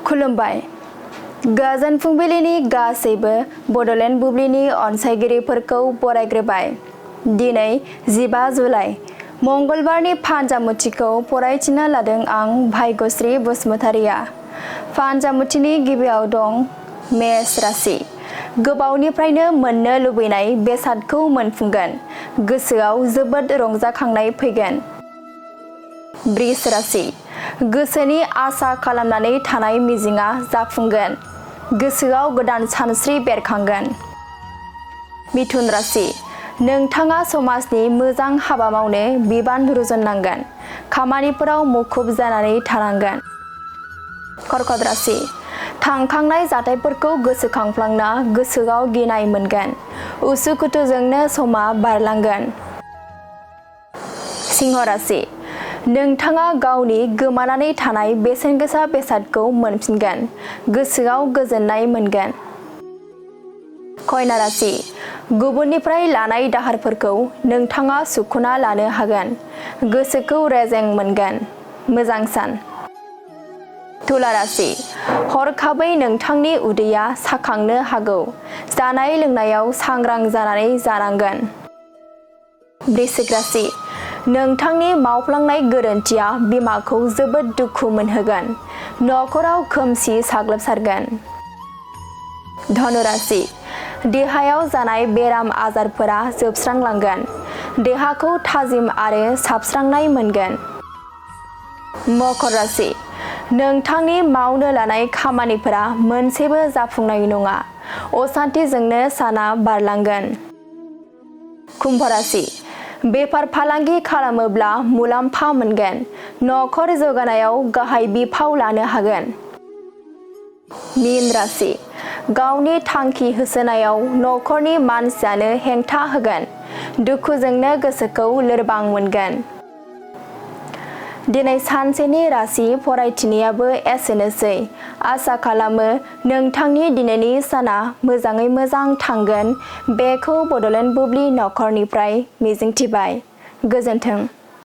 खुलुमबाय। गोजोन फुंबिलिनि गासैबो बड'लेण्ड बुब्लिनि अनसायगिरिफोरखौ बरायग्रोबाय। दिनै 15 जुलाइ मंगलबारनि फानजामुथिखौ फरायथिनो लादों आं भाग्यश्री बसुमतारिया। फानजामुथिनि गिबियाव दं मेष राशि। गोबावनिफ्रायनो मोननो लुबैनाय बेसादखौ मोनफुंगोन। गोसोआव जोबोद रंजाखांनाय फैगोन। वृष राशि। गोसोनि आसा खालामनानै थानाय मिजिंआ जाफुंगोन। गोसोआव गोदान सानस्रि बेरखांगोन। मिथुन राशि। नोंथाङा समाजनि मोजां हाबा मावनो बिबान रुजुननांगोन। खामानिफोराव मुखुब जानानै थानांगोन। कर्कट राशि। थांखांनाय जाथायफोरखौ गोसोखांफ्लांना गोसोआव गिनाय मोनगोन। उसुखुथुजोंनो समा बारलांगोन। सिंह राशि। नोंथाङा गावनि गोमानानै थानाय बेसेनगोसा बेसादखौ मोनफिनगोन। गोसोआव गोजोननाय मोनगोन। कन्या राशि। गुबुननिफ्राय लानाय दाहारफोरखौ नोंथाङा सुख'ना लानो हागोन। गोसोखौ रेजें मोनगोन। मोजां सान। तुला राशि। हरखाबै नोंथांनि उदैया साखांनो हागौ। जानाय लोंनायाव सांग्रां जानानै जानांगोन। वृश्चिक राशि। नोंथांनि मावफ्लांनाय गोरोन्थिया बिमाखौ जोबोद दुखु मोनहोगोन। नखराव खोमसि साग्लोबसारगोन। धनु राशि। देहायाव जानाय बेराम आजारफोरा जोबस्रांलांगोन। देहाखौ थाजिम आरो साबस्रांनाय मोनगोन। मकर राशि। नोंथांनि मावनो लानाय खामानिफोरा मोनसेबो जाफुंनाय नङा। असान्तिजोंनो साना बारलांगोन। कुम्भ राशि। बेफार फालांगि खालामोब्ला मुलाम्फा मोनगोन। नखर जौगानायाव गाहाय बिफाव लानो हागोन। मीन राशि। गावनि थांखि होसोनायाव नखरनि मानसियानो हेंथा होगोन। दुखुजोंनो गोसोखौ लोरबां मोनगोन। दिनै सानसेनि राशि फरायथिनायाबो एसेनोसै। आसा खालामो नोंथांनि दिनैनि साना मोजाङै मोजां थांगोन बेखौ बड'लेण्ड बुब्लि नखरनिफ्राय मिजिंथिबाय। गोजोन्थों।